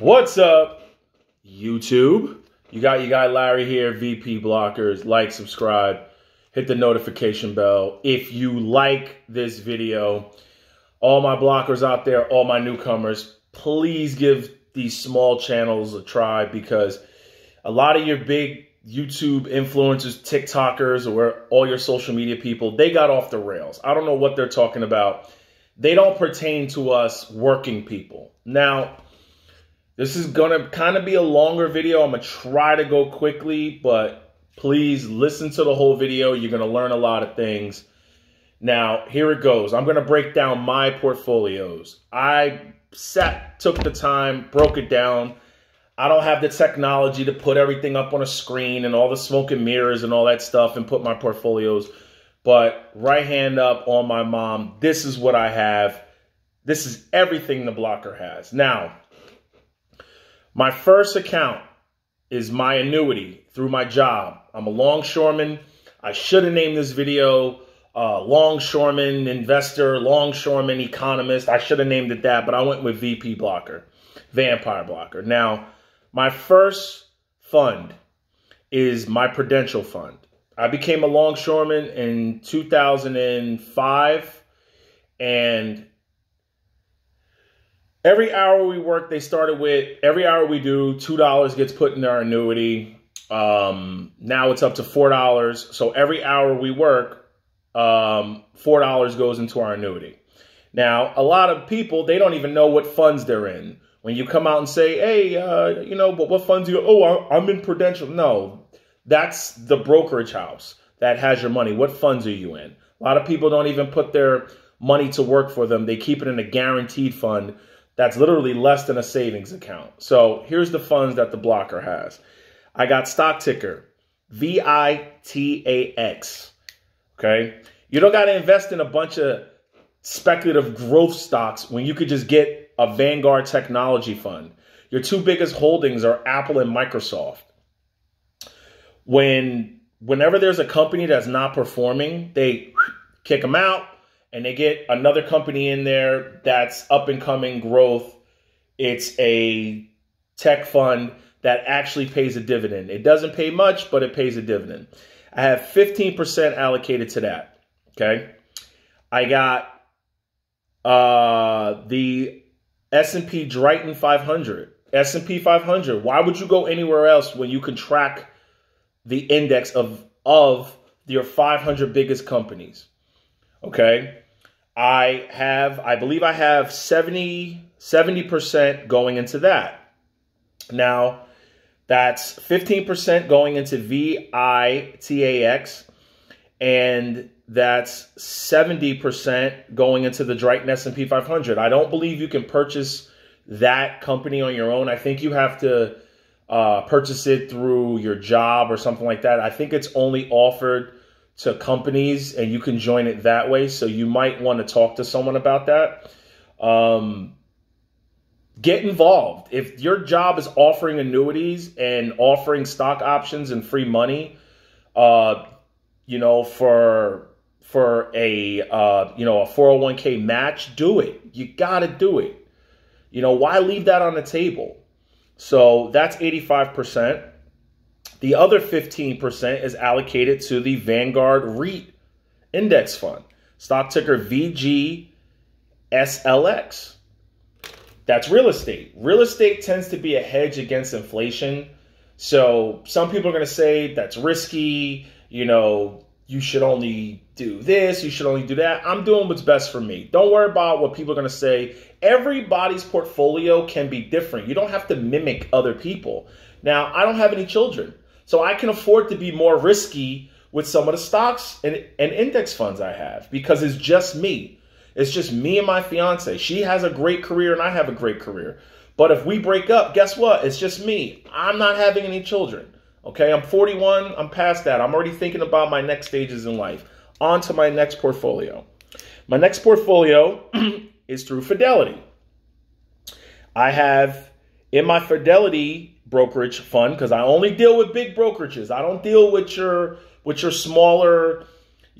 What's up, YouTube? You got your guy Larry here, VP Blockers. Like, subscribe, hit the notification bell. If you like this video, all my blockers out there, all my newcomers, please give these small channels a try, because a lot of your big YouTube influencers, TikTokers, or all your social media people, they got off the rails. I don't know what they're talking about. They don't pertain to us working people. Now, this is going to kind of be a longer video. I'm going to try to go quickly, but please listen to the whole video. You're going to learn a lot of things. Now, here it goes. I'm going to break down my portfolios. I took the time, broke it down. I don't have the technology to put everything up on a screen and all the smoke and mirrors and all that stuff and put my portfolios. But right hand up on my mom, this is what I have. This is everything the blocker has. Now, my first account is my annuity through my job. I'm a longshoreman. I should have named this video longshoreman investor, longshoreman economist. I should have named it that, but I went with VP Blocker, Vampire Blocker. Now, my first fund is my Prudential fund. I became a longshoreman in 2005, and every hour we work, they started with every hour we do, $2 gets put in our annuity. Now it's up to $4. So every hour we work, $4 goes into our annuity. Now, a lot of people, they don't even know what funds they're in. When you come out and say, hey, what funds do you? Oh, I'm in Prudential. No, that's the brokerage house that has your money. What funds are you in? A lot of people don't even put their money to work for them. They keep it in a guaranteed fund that's literally less than a savings account. So here's the funds that the blocker has. I got stock ticker, VITAX. Okay. You don't got to invest in a bunch of speculative growth stocks when you could just get a Vanguard technology fund. Your two biggest holdings are Apple and Microsoft. Whenever there's a company that's not performing, they kick them out and they get another company in there that's up and coming growth. It's a tech fund that actually pays a dividend. It doesn't pay much, but it pays a dividend. I have 15% allocated to that. Okay. I got the S&P Drighton 500. S&P 500. Why would you go anywhere else when you can track the index of your 500 biggest companies? Okay. I believe I have 70% going into that. Now, that's 15% going into VITAX, and that's 70% going into the Drighton S&P 500. I don't believe you can purchase that company on your own. I think you have to purchase it through your job or something like that. I think it's only offered to companies, and you can join it that way. So you might want to talk to someone about that. Get involved. If your job is offering annuities and offering stock options and free money, for a 401k match, do it. You got to do it. Why leave that on the table? So that's 85%. The other 15% is allocated to the Vanguard REIT index fund, stock ticker VGSLX. That's real estate. Real estate tends to be a hedge against inflation. So some people are going to say that's risky. You should only do this. You should only do that. I'm doing what's best for me. Don't worry about what people are going to say. Everybody's portfolio can be different. You don't have to mimic other people. Now, I don't have any children, so I can afford to be more risky with some of the stocks and index funds I have, because it's just me. It's just me and my fiance. She has a great career and I have a great career. But if we break up, guess what? It's just me. I'm not having any children. Okay, I'm 41. I'm past that. I'm already thinking about my next stages in life. On to my next portfolio. My next portfolio is through Fidelity. I have in my Fidelity brokerage fund, because I only deal with big brokerages. I don't deal with your smaller,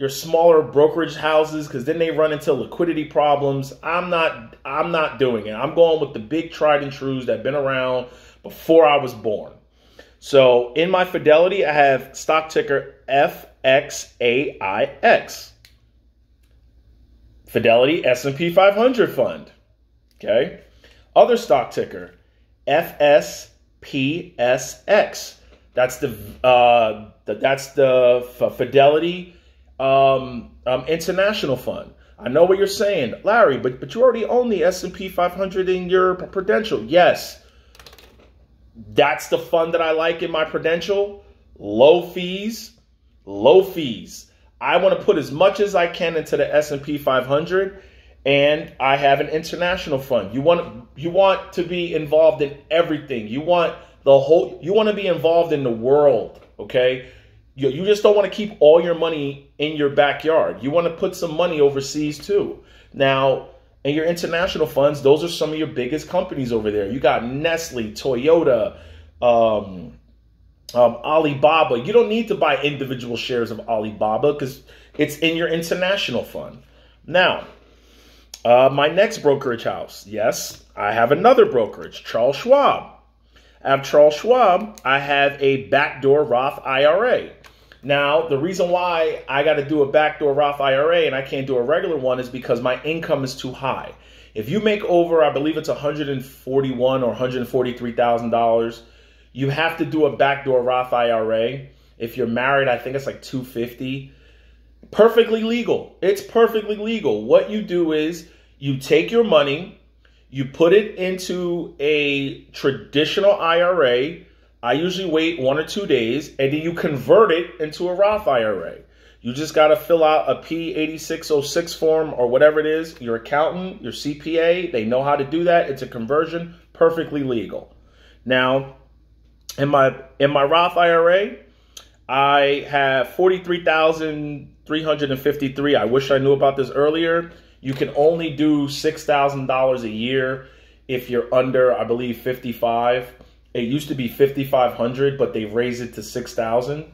your smaller brokerage houses, because then they run into liquidity problems. I'm not doing it. I'm going with the big tried and trues that have been around before I was born. So in my Fidelity, I have stock ticker FXAIX. Fidelity S&P 500 fund. Okay. Other stock ticker FSPSX. That's the Fidelity International Fund. I know what you're saying, Larry, but you already own the S&P 500 in your Prudential. Yes, that's the fund that I like in my Prudential. Low fees, low fees. I want to put as much as I can into the S&P 500, and I have an international fund. You want to be involved in everything. You want to be involved in the world, okay? You just don't want to keep all your money in your backyard. You want to put some money overseas too. Now, in your international funds, those are some of your biggest companies over there. You got Nestle, Toyota, Alibaba. You don't need to buy individual shares of Alibaba because it's in your international fund. Now, my next brokerage house. Yes, I have another brokerage, Charles Schwab. I have Charles Schwab. I have a backdoor Roth IRA. Now, the reason why I got to do a backdoor Roth IRA and I can't do a regular one is because my income is too high. If you make over, I believe it's $141,000 or $143,000, you have to do a backdoor Roth IRA. If you're married, I think it's like $250,000. Perfectly legal. It's perfectly legal. What you do is you take your money, you put it into a traditional IRA. I usually wait 1 or 2 days, and then you convert it into a Roth IRA. You just got to fill out a P8606 form or whatever it is. Your accountant, your CPA, they know how to do that. It's a conversion, perfectly legal. Now, in my Roth IRA, I have $43,353. I wish I knew about this earlier. You can only do $6,000 a year if you're under, I believe, 55. It used to be 5,500, but they raised it to 6,000.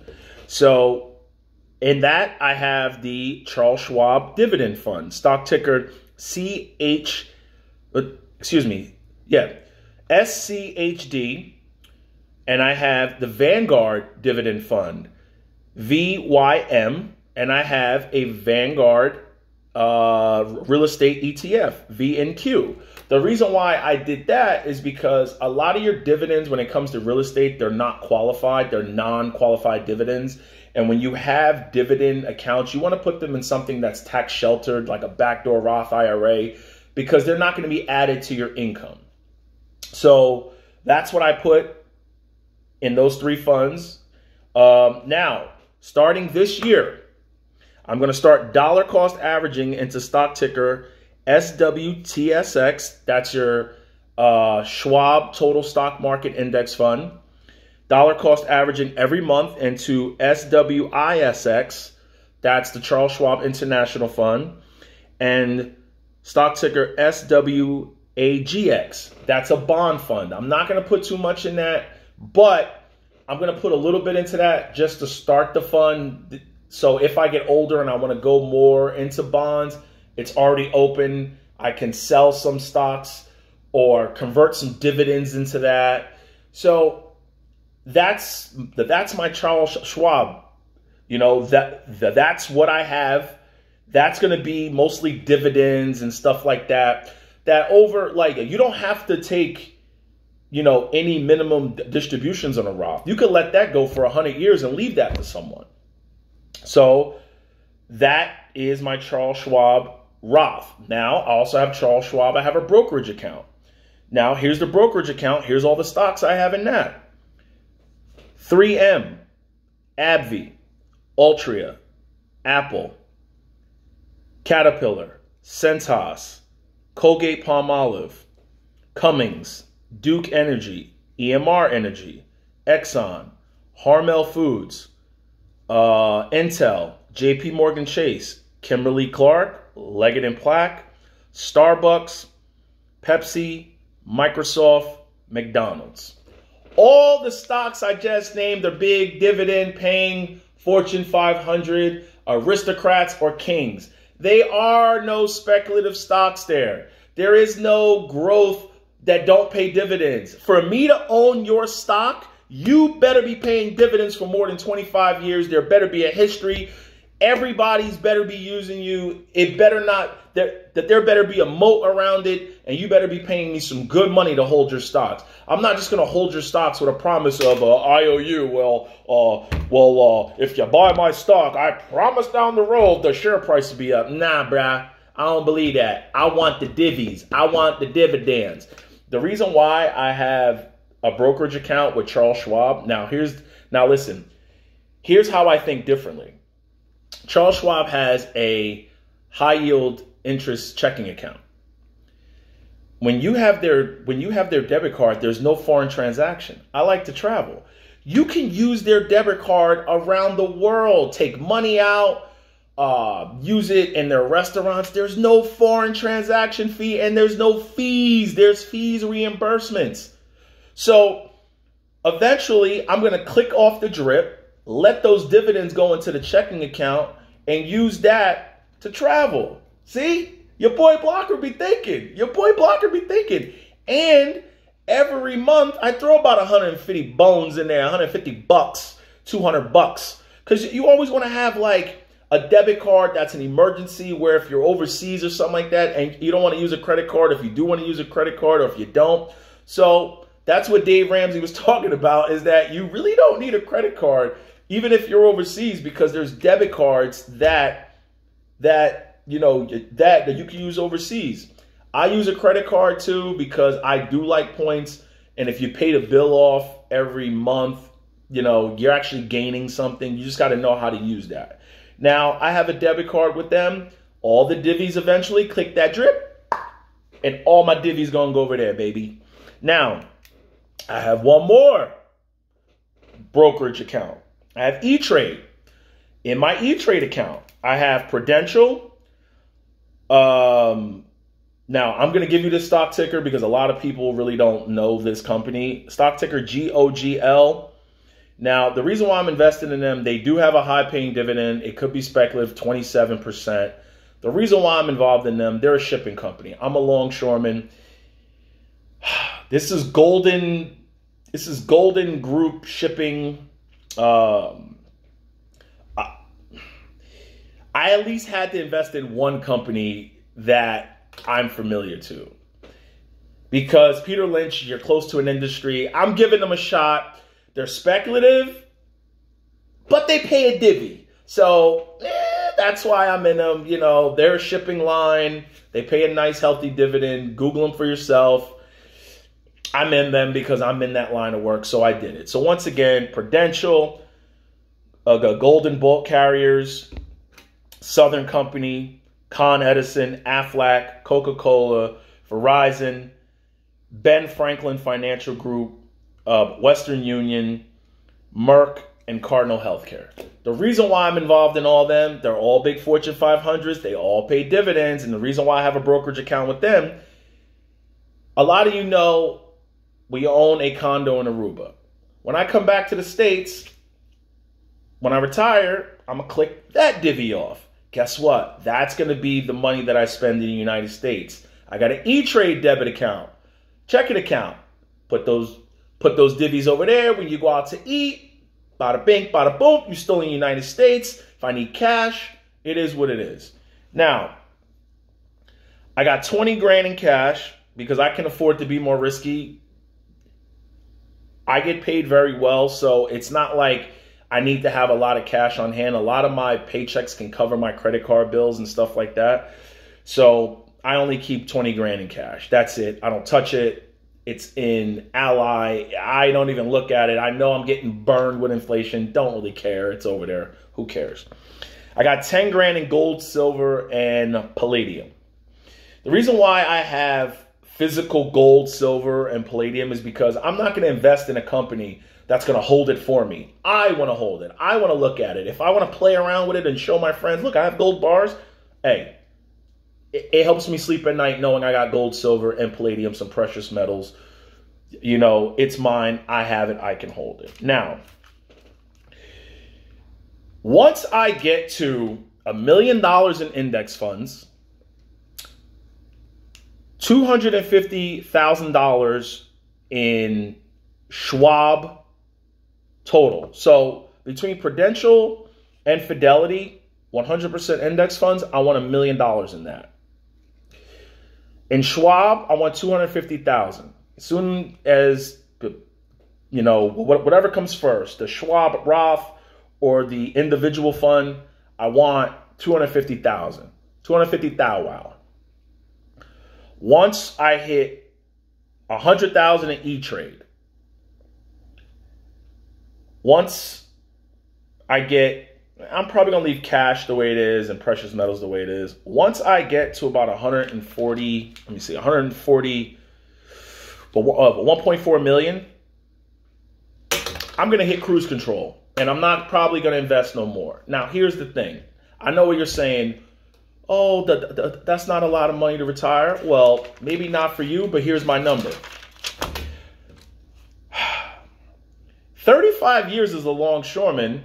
So in that, I have the Charles Schwab Dividend Fund, stock ticker SCHD. And I have the Vanguard Dividend Fund, VYM. And I have a Vanguard Real Estate ETF, VNQ. The reason why I did that is because a lot of your dividends, when it comes to real estate, they're not qualified. They're non-qualified dividends. And when you have dividend accounts, you want to put them in something that's tax sheltered, like a backdoor Roth IRA, because they're not going to be added to your income. So that's what I put in those 3 funds. Now, starting this year, I'm going to start dollar cost averaging into stock ticker SWTSX. That's your Schwab Total Stock Market Index Fund. Dollar cost averaging every month into SWISX. That's the Charles Schwab International Fund. And stock ticker SWAGX. That's a bond fund. I'm not going to put too much in that, but I'm going to put a little bit into that just to start the fund. So if I get older and I want to go more into bonds, it's already open. I can sell some stocks or convert some dividends into that. So that's my Charles Schwab. You know, that's what I have. That's going to be mostly dividends and stuff like that. That over, like, you don't have to take, you know, any minimum distributions on a Roth. You could let that go for 100 years and leave that to someone. So that is my Charles Schwab Roth. Now, I also have Charles Schwab. I have a brokerage account. Now, here's the brokerage account. Here's all the stocks I have in that. 3M, AbbVie, Altria, Apple, Caterpillar, Centos, Colgate-Palmolive, Cummins, Duke Energy, EMR Energy, Exxon, Hormel Foods, Intel, JP Morgan Chase, Kimberly-Clark, Leggett & Platt, Starbucks, Pepsi, Microsoft, McDonald's. All the stocks I just named are big dividend paying Fortune 500. aristocrats or kings. They are no speculative stocks there. There is no growth that don't pay dividends. For me to own your stock, you better be paying dividends for more than 25 years. There better be a history. Everybody's better be using you. It better not, there better be a moat around it, and you better be paying me some good money to hold your stocks. I'm not just going to hold your stocks with a promise of IOU. If you buy my stock, I promise down the road the share price will be up. Nah, bruh. I don't believe that. I want the divvies. I want the dividends. The reason why I have a brokerage account with Charles Schwab. Now listen. Here's how I think differently. Charles Schwab has a high yield interest checking account. When you have their debit card, there's no foreign transaction. I like to travel. You can use their debit card around the world, take money out, use it in their restaurants. There's no foreign transaction fee and there's no fees. There's fees reimbursements. So eventually I'm going to click off the drip, let those dividends go into the checking account and use that to travel. See? Your boy Blocker be thinking. Your boy Blocker be thinking. And every month I throw about 150 bones in there, 150 bucks, 200 bucks. Because you always want to have like a debit card that's an emergency where if you're overseas or something like that and you don't want to use a credit card, if you do want to use a credit card or if you don't. So that's what Dave Ramsey was talking about, is that you really don't need a credit card even if you're overseas, because there's debit cards that you can use overseas. I use a credit card too because I do like points. And if you pay the bill off every month, you're actually gaining something. You just got to know how to use that. Now, I have a debit card with them. All the divvies eventually click that drip and all my divvies going to go over there, baby. Now, I have one more brokerage account. I have E-Trade. In my E-Trade account, I have Prudential. Now, I'm going to give you the stock ticker because a lot of people really don't know this company. Stock ticker GOGL. Now, the reason why I'm investing in them, they do have a high-paying dividend. It could be speculative, 27%. The reason why I'm involved in them, they're a shipping company. I'm a longshoreman. This is Golden Group Shipping. I at least had to invest in one company that I'm familiar to. Because Peter Lynch, you're close to an industry. I'm giving them a shot. They're speculative, but they pay a divvy. So that's why I'm in them. They're a shipping line. They pay a nice, healthy dividend. Google them for yourself. I'm in them because I'm in that line of work, so I did it. So once again, Prudential, Golden Bulk Carriers, Southern Company, Con Edison, Aflac, Coca-Cola, Verizon, Ben Franklin Financial Group, Western Union, Merck, and Cardinal Healthcare. The reason why I'm involved in all of them, they're all big Fortune 500s. They all pay dividends. And the reason why I have a brokerage account with them, a lot of you know we own a condo in Aruba. When I come back to the States, when I retire, I'm going to click that divvy off. Guess what? That's going to be the money that I spend in the United States. I got an E-Trade debit account, checking account. Put those divvies over there when you go out to eat. Bada bing, bada boom. You're still in the United States. If I need cash, it is what it is. Now, I got 20 grand in cash because I can afford to be more risky. I get paid very well, so it's not like I need to have a lot of cash on hand. A lot of my paychecks can cover my credit card bills and stuff like that. So I only keep 20 grand in cash. That's it. I don't touch it. It's in Ally. I don't even look at it. I know I'm getting burned with inflation. Don't really care. It's over there. Who cares? I got 10 grand in gold, silver, and palladium. The reason why I have physical gold, silver, and palladium is because I'm not going to invest in a company that's going to hold it for me. I want to hold it. I want to look at it. If I want to play around with it and show my friends, look, I have gold bars. Hey, it helps me sleep at night knowing I got gold, silver, and palladium, some precious metals. It's mine. I have it. I can hold it. Now, Once I get to $1 million in index funds, $250,000 in Schwab total. So between Prudential and Fidelity, 100% index funds, I want $1 million in that. In Schwab, I want $250,000. As soon as, you know, whatever comes first, the Schwab Roth or the individual fund, I want $250,000. $250,000. Once I hit $100,000 in E-Trade, once I get, I'm probably going to leave cash the way it is and precious metals the way it is. Once I get to about 140, let me see, 140, 1.4 million, I'm going to hit cruise control. And I'm not probably going to invest no more. Now, here's the thing. I know what you're saying. Oh, that's not a lot of money to retire. Well, maybe not for you, but here's my number. 35 years as a longshoreman.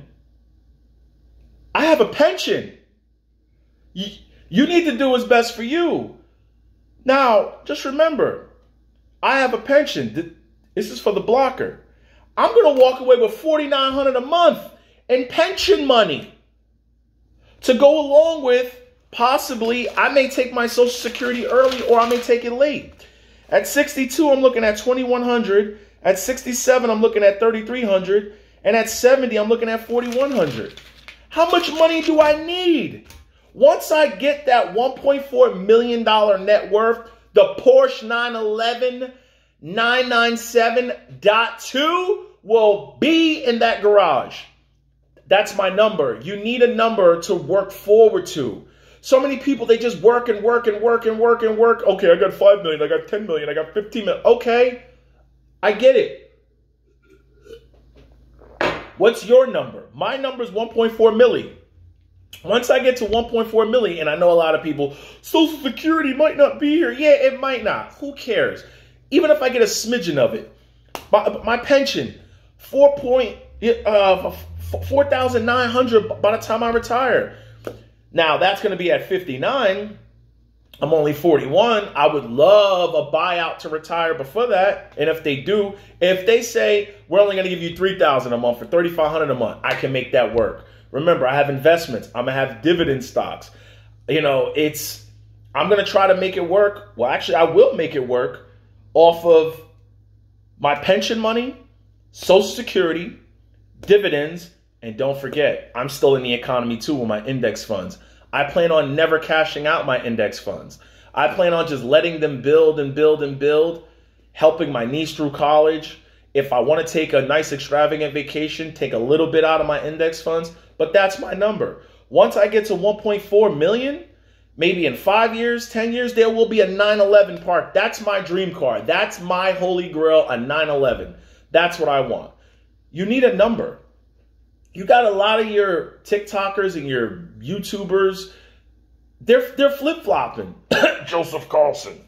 I have a pension. You need to do what's best for you. Now, just remember, I have a pension. This is for the blocker. I'm going to walk away with $4,900 a month in pension money to go along with possibly I may take my Social Security early or I may take it late. At 62, I'm looking at $2,100. At 67, I'm looking at $3,300. And at 70, I'm looking at $4,100. How much money do I need? Once I get that $1.4 million net worth, the Porsche 911 997.2 will be in that garage. That's my number. You need a number to work forward to. So many people, they just work and work and work and work and work. Okay, I got 5 million, I got 10 million, I got 15 million. Okay, I get it. What's your number? My number is 1.4 million. Once I get to 1.4 million, and I know a lot of people, Social Security might not be here. Yeah, it might not. Who cares? Even if I get a smidgen of it, my pension, $4,900 by the time I retire. Now that's going to be at 59. I'm only 41. I would love a buyout to retire before that. And if they do, if they say we're only going to give you $3,000 a month for $3,500 a month, I can make that work. Remember, I have investments. I'm going to have dividend stocks. You know, I'm going to try to make it work. Well, actually, I will make it work off of my pension money, Social Security, dividends, and don't forget, I'm still in the economy too with my index funds. I plan on never cashing out my index funds. I plan on just letting them build and build and build, helping my niece through college. If I want to take a nice extravagant vacation, take a little bit out of my index funds, but that's my number. Once I get to 1.4 million, maybe in 5 years, 10 years, there will be a 911 park. That's my dream car. That's my holy grail, a 911. That's what I want. You need a number. You got a lot of your TikTokers and your YouTubers, they're flip-flopping. Joseph Carlson.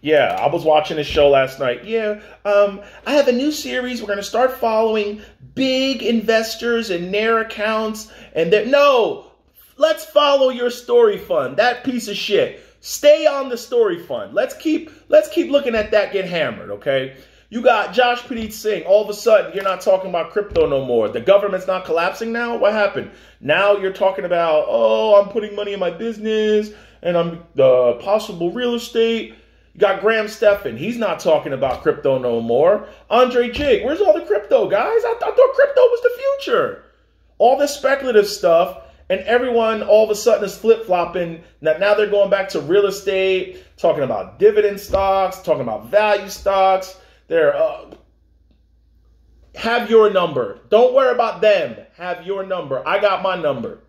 Yeah, I was watching this show last night. Yeah, I have a new series. We're going to start following big investors and their accounts. And no, let's follow your story fund. That piece of shit. Stay on the story fund. Let's keep looking at that get hammered, okay? You got Josh Pradeep Singh. All of a sudden, you're not talking about crypto no more. The government's not collapsing now? What happened? Now you're talking about, oh, I'm putting money in my business and I'm possible real estate. You got Graham Stephan. He's not talking about crypto no more. Andre Jig. Where's all the crypto, guys? I thought crypto was the future. All this speculative stuff. And everyone all of a sudden is flip-flopping. Now they're going back to real estate, talking about dividend stocks, talking about value stocks. They're have your number. Don't worry about them. Have your number. I got my number.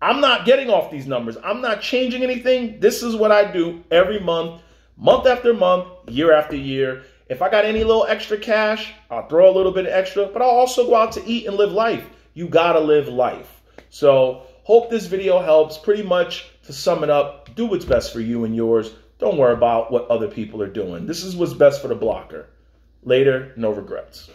I'm not getting off these numbers. I'm not changing anything. This is what I do every month, month after month, year after year. If I got any little extra cash, I'll throw a little bit extra, but I'll also go out to eat and live life. You gotta live life. So hope this video helps. Pretty much to sum it up, do what's best for you and yours. Don't worry about what other people are doing. This is what's best for the blocker. Later, no regrets.